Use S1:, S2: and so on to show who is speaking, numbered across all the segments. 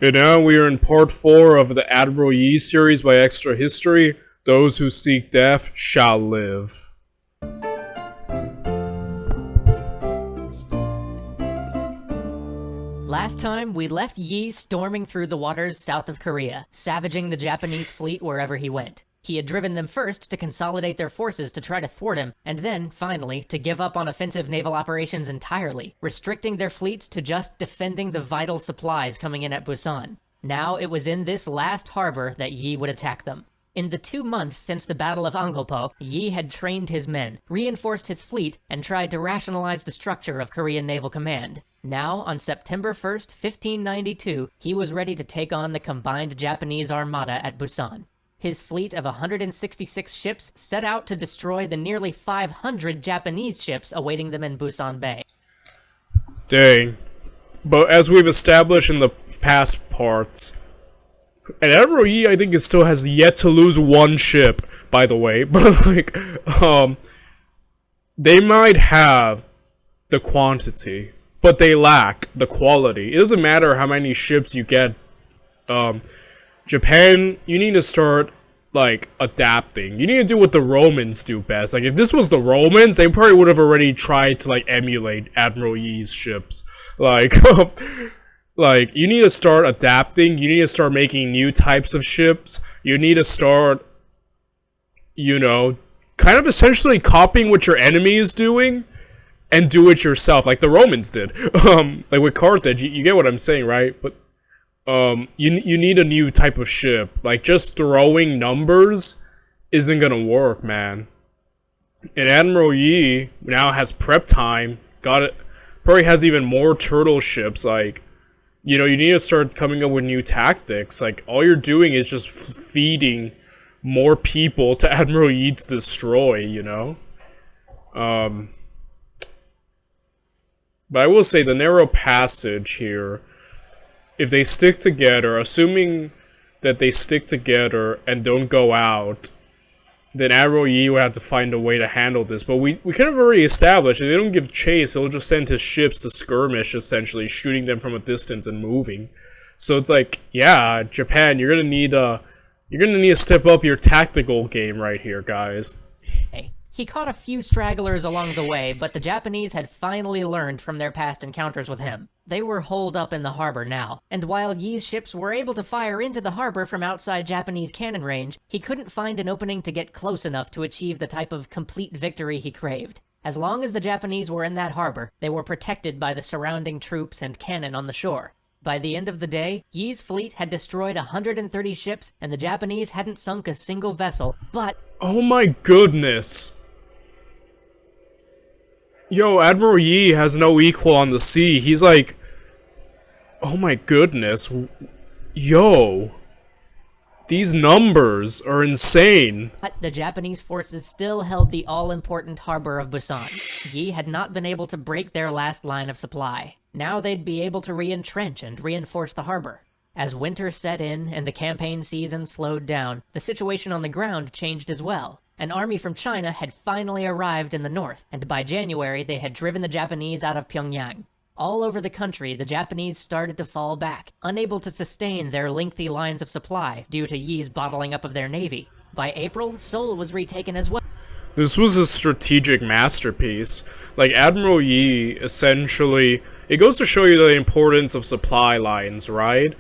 S1: And now we are in part 4 of the Admiral Yi series by Extra History. Those who seek death shall live.
S2: Last time, we left Yi storming through the waters south of Korea, savaging the Japanese fleet wherever he went. He had driven them first to consolidate their forces to try to thwart him, and then, finally, to give up on offensive naval operations entirely, restricting their fleets to just defending the vital supplies coming in at Busan. Now it was in this last harbor that Yi would attack them. In the 2 months since the Battle of Angulpo, Yi had trained his men, reinforced his fleet, and tried to rationalize the structure of Korean Naval Command. Now, on September 1st, 1592, he was ready to take on the combined Japanese armada at Busan. His fleet of 166 ships set out to destroy the nearly 500 Japanese ships awaiting them in Busan Bay.
S1: Dang. But as we've established in the past parts, and Admiral Yi, I think, it still has yet to lose one ship, by the way, but, they might have the quantity, but they lack the quality. It doesn't matter how many ships you get. Japan, you need to start, adapting. You need to do what the Romans do best. If this was the Romans, they probably would have already tried to, emulate Admiral Yi's ships. You need to start adapting. You need to start making new types of ships. You need to start, kind of essentially copying what your enemy is doing and do it yourself, like the Romans did. With Carthage, you get what I'm saying, right? But you need a new type of ship. Just throwing numbers isn't gonna work, man. And Admiral Yi now has prep time. Got it. Probably has even more turtle ships. You need to start coming up with new tactics. All you're doing is just feeding more people to Admiral Yi to destroy, But I will say, the narrow passage here, if they stick together, assuming that they stick together and don't go out, then Admiral Yi would have to find a way to handle this. But we kind of already established, if they don't give chase, he'll just send his ships to skirmish, essentially, shooting them from a distance and moving. So it's yeah, Japan, you're gonna need to step up your tactical game right here, guys.
S2: Hey. He caught a few stragglers along the way, but the Japanese had finally learned from their past encounters with him. They were holed up in the harbor now, and while Yi's ships were able to fire into the harbor from outside Japanese cannon range, he couldn't find an opening to get close enough to achieve the type of complete victory he craved. As long as the Japanese were in that harbor, they were protected by the surrounding troops and cannon on the shore. By the end of the day, Yi's fleet had destroyed 130 ships, and the Japanese hadn't sunk a single vessel, but...
S1: Oh my goodness! Yo, Admiral Yi has no equal on the sea. He's oh my goodness. Yo. These numbers are insane.
S2: But the Japanese forces still held the all-important harbor of Busan. Yi had not been able to break their last line of supply. Now they'd be able to re-entrench and reinforce the harbor. As winter set in and the campaign season slowed down, the situation on the ground changed as well. An army from China had finally arrived in the north, and by January they had driven the Japanese out of Pyongyang. All over the country, the Japanese started to fall back, unable to sustain their lengthy lines of supply due to Yi's bottling up of their navy. By April, Seoul was retaken as well.
S1: This was a strategic masterpiece. Admiral Yi, essentially, it goes to show you the importance of supply lines, right?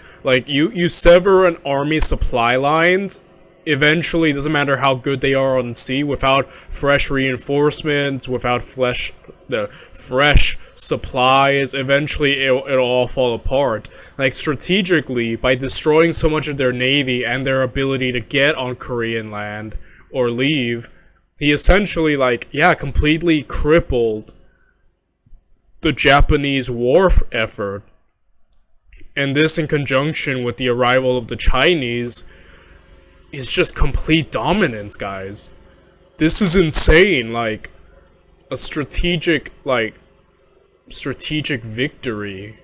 S1: You sever an army's supply lines, eventually, it doesn't matter how good they are on sea, without fresh reinforcements, without fresh supplies, eventually it'll all fall apart. Strategically, by destroying so much of their navy and their ability to get on Korean land or leave, he essentially, completely crippled the Japanese war effort. And this, in conjunction with the arrival of the Chinese, is just complete dominance, guys. This is insane, a strategic victory.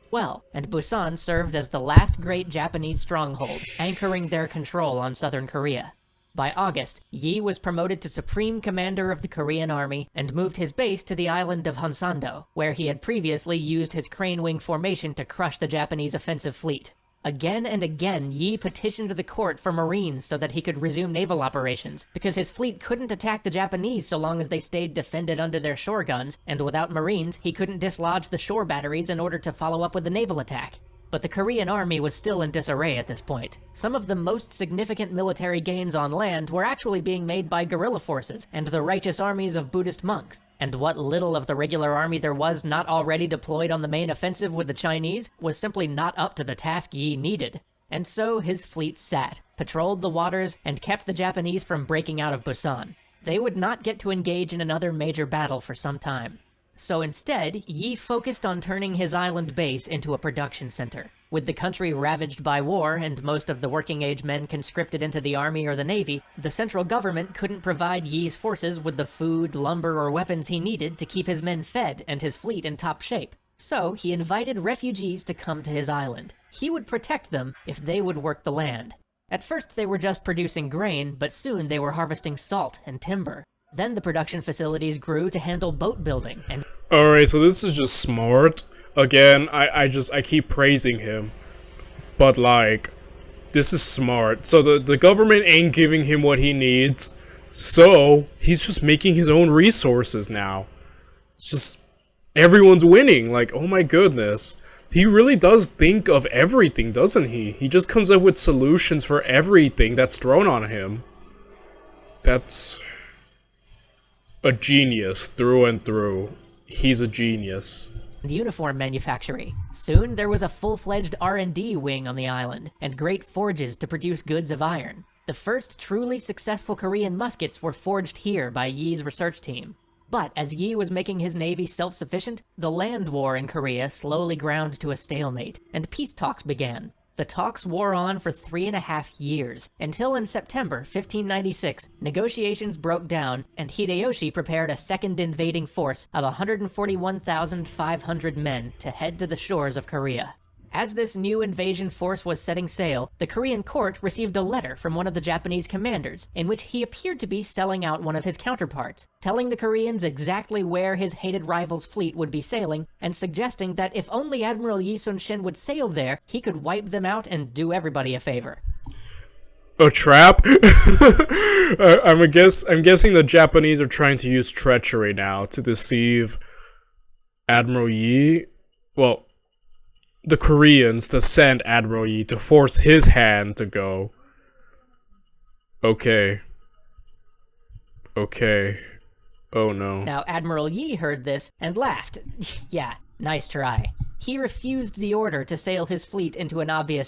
S2: Well, and Busan served as the last great Japanese stronghold, anchoring their control on southern Korea. By August, Yi was promoted to Supreme Commander of the Korean Army and moved his base to the island of Honsando, where he had previously used his crane wing formation to crush the Japanese offensive fleet. Again and again, Yi petitioned the court for Marines so that he could resume naval operations, because his fleet couldn't attack the Japanese so long as they stayed defended under their shore guns, and without Marines, he couldn't dislodge the shore batteries in order to follow up with the naval attack. But the Korean army was still in disarray at this point. Some of the most significant military gains on land were actually being made by guerrilla forces and the righteous armies of Buddhist monks. And what little of the regular army there was not already deployed on the main offensive with the Chinese was simply not up to the task Yi needed. And so his fleet sat, patrolled the waters, and kept the Japanese from breaking out of Busan. They would not get to engage in another major battle for some time. So instead, Yi focused on turning his island base into a production center. With the country ravaged by war and most of the working-age men conscripted into the army or the navy, the central government couldn't provide Yi's forces with the food, lumber, or weapons he needed to keep his men fed and his fleet in top shape. So he invited refugees to come to his island. He would protect them if they would work the land. At first they were just producing grain, but soon they were harvesting salt and timber. Then the production facilities grew to handle boat building, and
S1: Alright, so this is just smart. Again, I keep praising him. But like, this is smart. So the government ain't giving him what he needs. So, he's just making his own resources now. It's just, everyone's winning. Like, oh my goodness. He really does think of everything, doesn't he? He just comes up with solutions for everything that's thrown on him. That's a genius through and through. He's a genius.
S2: Uniform manufacturing. Soon there was a full-fledged R&D wing on the island, and great forges to produce goods of iron. The first truly successful Korean muskets were forged here by Yi's research team. But as Yi was making his navy self-sufficient, the land war in Korea slowly ground to a stalemate, and peace talks began. The talks wore on for 3.5 years, until in September 1596, negotiations broke down, and Hideyoshi prepared a second invading force of 141,500 men to head to the shores of Korea. As this new invasion force was setting sail, the Korean court received a letter from one of the Japanese commanders, in which he appeared to be selling out one of his counterparts, telling the Koreans exactly where his hated rival's fleet would be sailing, and suggesting that if only Admiral Yi Sun-shin would sail there, he could wipe them out and do everybody a favor.
S1: A trap? I'm guessing the Japanese are trying to use treachery now to deceive Admiral Yi. Well, the Koreans to send Admiral Yi to force his hand to go. Okay. Okay. Oh no.
S2: Now Admiral Yi heard this and laughed. Yeah, nice try. He refused the order to sail his fleet into an obvious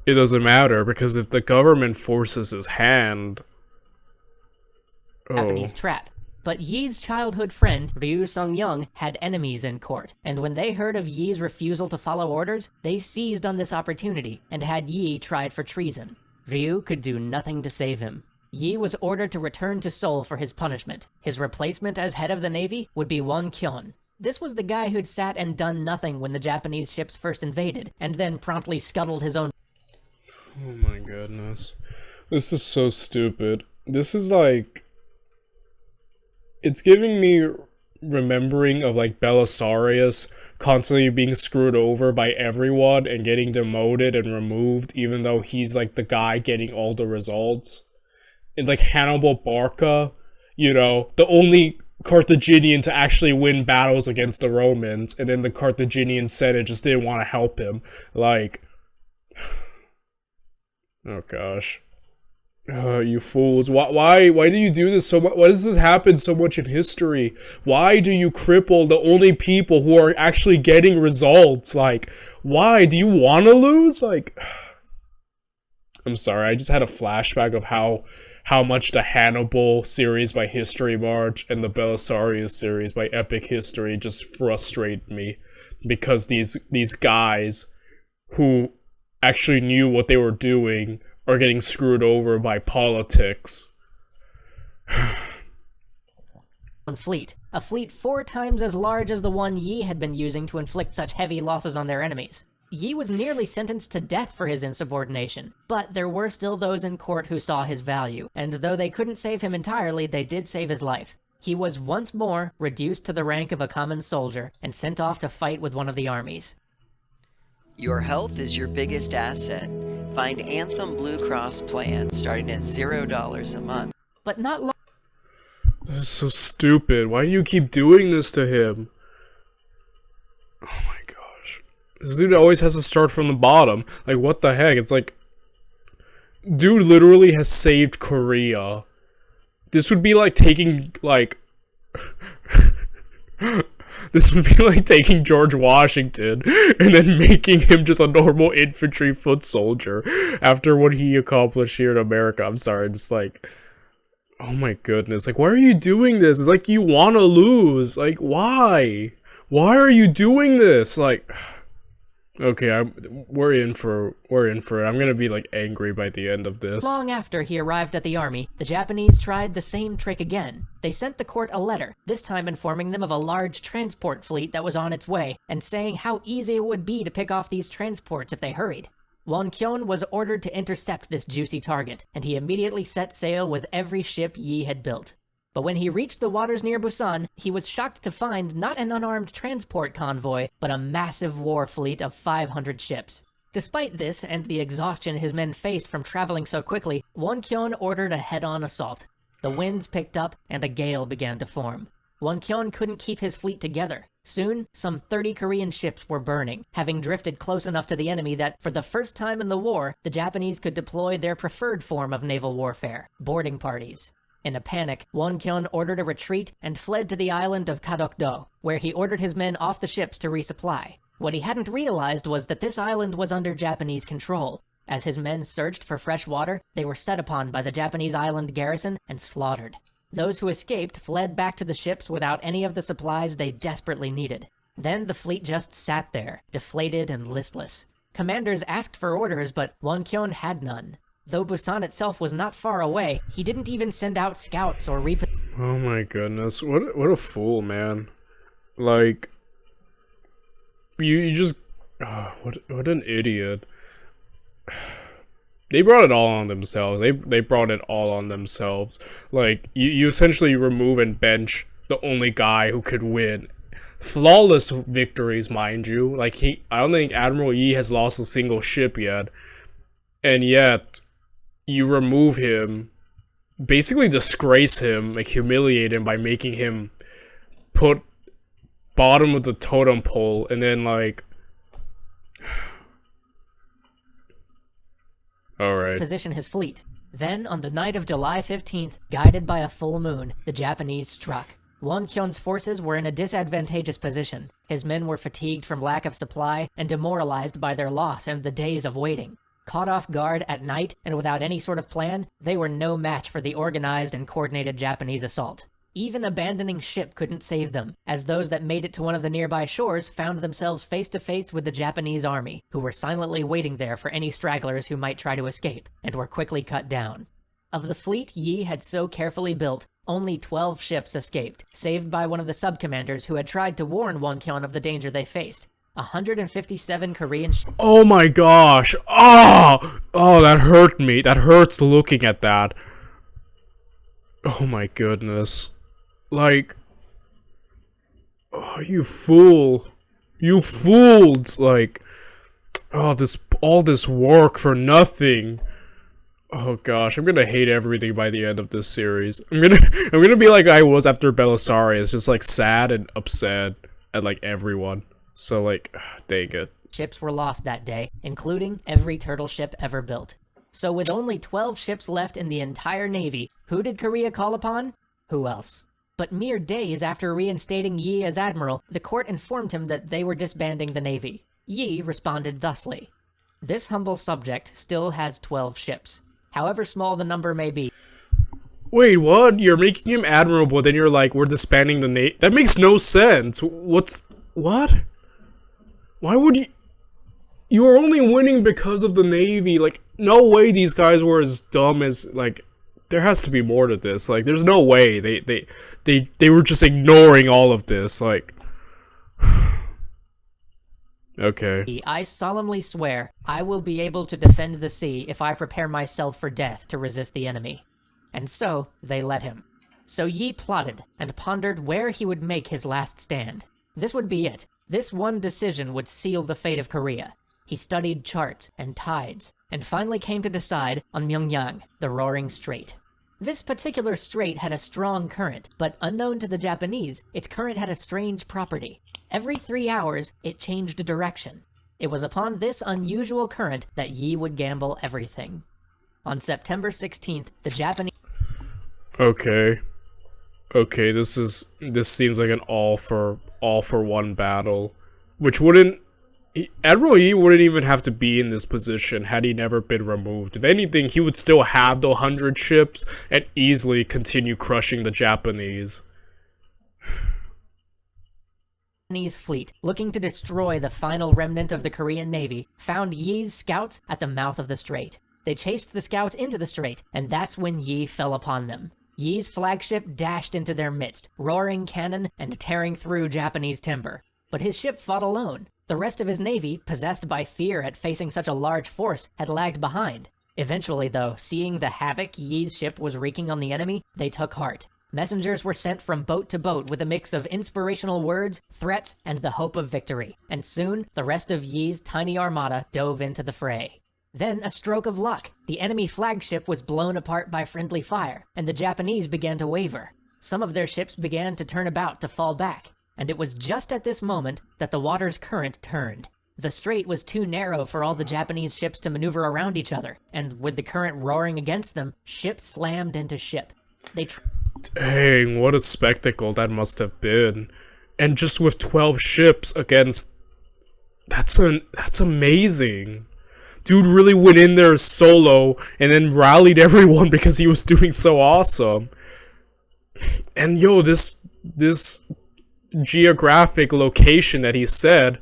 S1: It doesn't matter, because if the government forces his hand...
S2: Japanese trap. But Yi's childhood friend, Ryu Sung-young, had enemies in court, and when they heard of Yi's refusal to follow orders, they seized on this opportunity, and had Yi tried for treason. Ryu could do nothing to save him. Yi was ordered to return to Seoul for his punishment. His replacement as head of the navy would be Won Kyun. This was the guy who'd sat and done nothing when the Japanese ships first invaded, and then promptly scuttled his own.
S1: Oh my goodness. This is so stupid. This is like... It's giving me remembering of like Belisarius constantly being screwed over by everyone and getting demoted and removed, even though he's like the guy getting all the results. And like Hannibal Barca, you know, the only Carthaginian to actually win battles against the Romans, and then the Carthaginian Senate just didn't want to help him. Like, oh gosh. You fools. Why do you do this so much? Why does this happen so much in history? Why do you cripple the only people who are actually getting results? Like, why? Do you want to lose? Like, I'm sorry, I just had a flashback of how much the Hannibal series by History March and the Belisarius series by Epic History just frustrate me. Because these guys who actually knew what they were doing are getting screwed over by politics.
S2: Fleet. A fleet 4 times as large as the one Yi had been using to inflict such heavy losses on their enemies. Yi was nearly sentenced to death for his insubordination, but there were still those in court who saw his value, and though they couldn't save him entirely, they did save his life. He was once more reduced to the rank of a common soldier and sent off to fight with one of the armies.
S3: Your health is your biggest asset. Find Anthem Blue Cross plan starting at $0 a month.
S2: But not long.
S1: That's so stupid. Why do you keep doing this to him? Oh my gosh. This dude always has to start from the bottom. Like, what the heck? It's like... Dude literally has saved Korea. This would be like taking, like... This would be like taking George Washington and then making him just a normal infantry foot soldier after what he accomplished here in America. I'm sorry, just like... Oh my goodness, like, why are you doing this? It's like you wanna lose. Like, why? Why are you doing this? Like... Okay, we're in for it. I'm gonna be, like, angry by the end of this.
S2: Long after he arrived at the army, the Japanese tried the same trick again. They sent the court a letter, this time informing them of a large transport fleet that was on its way, and saying how easy it would be to pick off these transports if they hurried. Won Kyun was ordered to intercept this juicy target, and he immediately set sail with every ship Yi had built. But when he reached the waters near Busan, he was shocked to find not an unarmed transport convoy, but a massive war fleet of 500 ships. Despite this, and the exhaustion his men faced from traveling so quickly, Won Kyun ordered a head-on assault. The winds picked up, and a gale began to form. Won Kyun couldn't keep his fleet together. Soon, some 30 Korean ships were burning, having drifted close enough to the enemy that, for the first time in the war, the Japanese could deploy their preferred form of naval warfare, boarding parties. In a panic, Won Kyun ordered a retreat and fled to the island of Kadokdo, where he ordered his men off the ships to resupply. What he hadn't realized was that this island was under Japanese control. As his men searched for fresh water, they were set upon by the Japanese island garrison and slaughtered. Those who escaped fled back to the ships without any of the supplies they desperately needed. Then the fleet just sat there, deflated and listless. Commanders asked for orders, but Won Kyun had none. Though Busan itself was not far away, he didn't even send out scouts or
S1: Oh my goodness, what a fool, man. Like, you just... what an idiot. They brought it all on themselves. They brought it all on themselves. Like, you essentially remove and bench the only guy who could win. Flawless victories, mind you. Like, I don't think Admiral Yi has lost a single ship yet. And yet... you remove him, basically disgrace him, like humiliate him by making him put bottom of the totem pole, and then like... Alright.
S2: Position his fleet. Then, on the night of July 15th, guided by a full moon, the Japanese struck. Won Kyun's forces were in a disadvantageous position. His men were fatigued from lack of supply and demoralized by their loss and the days of waiting. Caught off guard at night and without any sort of plan, they were no match for the organized and coordinated Japanese assault. Even abandoning ship couldn't save them, as those that made it to one of the nearby shores found themselves face to face with the Japanese army, who were silently waiting there for any stragglers who might try to escape, and were quickly cut down. Of the fleet Yi had so carefully built, only 12 ships escaped, saved by one of the sub-commanders who had tried to warn Won Kyun of the danger they faced. 157 Korean
S1: Oh my gosh. Oh, that hurt me. That hurts looking at that. Oh my goodness. Like, oh, you fool. You fooled. Like, oh, all this work for nothing. Oh gosh, I'm gonna hate everything by the end of this series. I'm gonna be like I was after Belisarius, just like sad and upset at like everyone. So, like, dang it.
S2: ships were lost that day, including every turtle ship ever built. So with only 12 ships left in the entire Navy, who did Korea call upon? Who else? But mere days after reinstating Yi as Admiral, the court informed him that they were disbanding the Navy. Yi responded thusly: "This humble subject still has 12 ships. However small the number may be."
S1: Wait, what? You're making him Admiral, but then you're like, we're disbanding the Navy? That makes no sense. What? Why would you... You are only winning because of the Navy. Like, no way these guys were as dumb as, like... There has to be more to this. Like, there's no way. They were just ignoring all of this. Like... Okay.
S2: "I solemnly swear I will be able to defend the sea if I prepare myself for death to resist the enemy." And so, they let him. So Yi plotted, and pondered where he would make his last stand. This would be it. This one decision would seal the fate of Korea. He studied charts and tides, and finally came to decide on Myeongyang, the Roaring Strait. This particular strait had a strong current, but unknown to the Japanese, its current had a strange property. Every 3 hours, it changed direction. It was upon this unusual current that Yi would gamble everything. On September 16th, the Japanese...
S1: Okay. Okay, this seems like an all for one battle, which wouldn't... Admiral Yi wouldn't even have to be in this position had he never been removed. If anything, he would still have the 100 ships and easily continue crushing the Japanese.
S2: Japanese fleet, looking to destroy the final remnant of the Korean Navy, found Yi's scouts at the mouth of the strait. They chased the scouts into the strait, and that's when Yi fell upon them. Yi's flagship dashed into their midst, roaring cannon and tearing through Japanese timber. But his ship fought alone. The rest of his navy, possessed by fear at facing such a large force, had lagged behind. Eventually, though, seeing the havoc Yi's ship was wreaking on the enemy, they took heart. Messengers were sent from boat to boat with a mix of inspirational words, threats, and the hope of victory. And soon, the rest of Yi's tiny armada dove into the fray. Then, a stroke of luck. The enemy flagship was blown apart by friendly fire, and the Japanese began to waver. Some of their ships began to turn about to fall back. And it was just at this moment that the water's current turned. The strait was too narrow for all the Japanese ships to maneuver around each other, and with the current roaring against them, ship slammed into ship.
S1: Dang, what a spectacle that must have been. And just with 12 ships against... That's amazing. Dude really went in there solo and then rallied everyone because he was doing so awesome. And yo, this geographic location that he said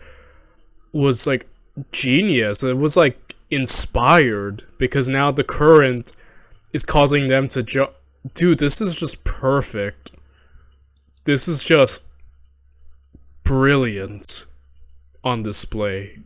S1: was like genius. It was like inspired because now the current is causing them to jump. Dude, this is just perfect. This is just brilliant on display.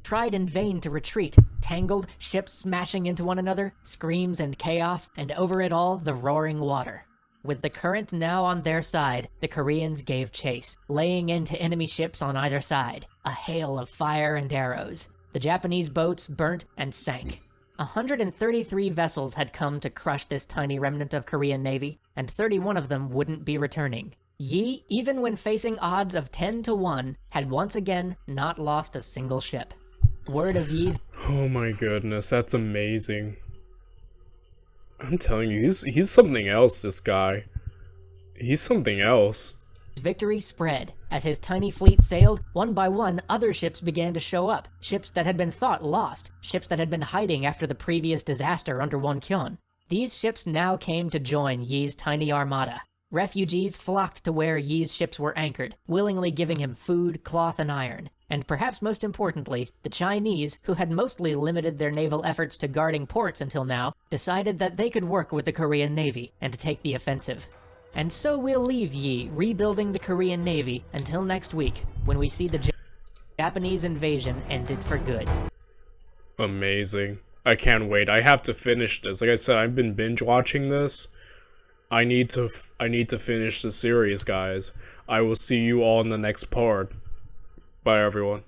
S2: Tried in vain to retreat, tangled, ships smashing into one another, screams and chaos, and over it all, the roaring water. With the current now on their side, the Koreans gave chase, laying into enemy ships on either side, a hail of fire and arrows. The Japanese boats burnt and sank. 133 vessels had come to crush this tiny remnant of Korean Navy, and 31 of them wouldn't be returning. Yi, even when facing odds of 10 to 1, had once again not lost a single ship. Word of Yi's...
S1: Oh my goodness, that's amazing. I'm telling you, he's something else, this guy. He's something else.
S2: Victory spread. As his tiny fleet sailed, one by one, other ships began to show up. Ships that had been thought lost. Ships that had been hiding after the previous disaster under Woncheon. These ships now came to join Yi's tiny armada. Refugees flocked to where Yi's ships were anchored, willingly giving him food, cloth, and iron. And perhaps most importantly, the Chinese, who had mostly limited their naval efforts to guarding ports until now, decided that they could work with the Korean Navy and take the offensive. And so we'll leave Yi rebuilding the Korean Navy until next week, when we see the Japanese invasion ended for good.
S1: Amazing. I can't wait. I have to finish this. Like I said, I've been binge watching this. I need to finish the series, guys. I will see you all in the next part. Bye, everyone.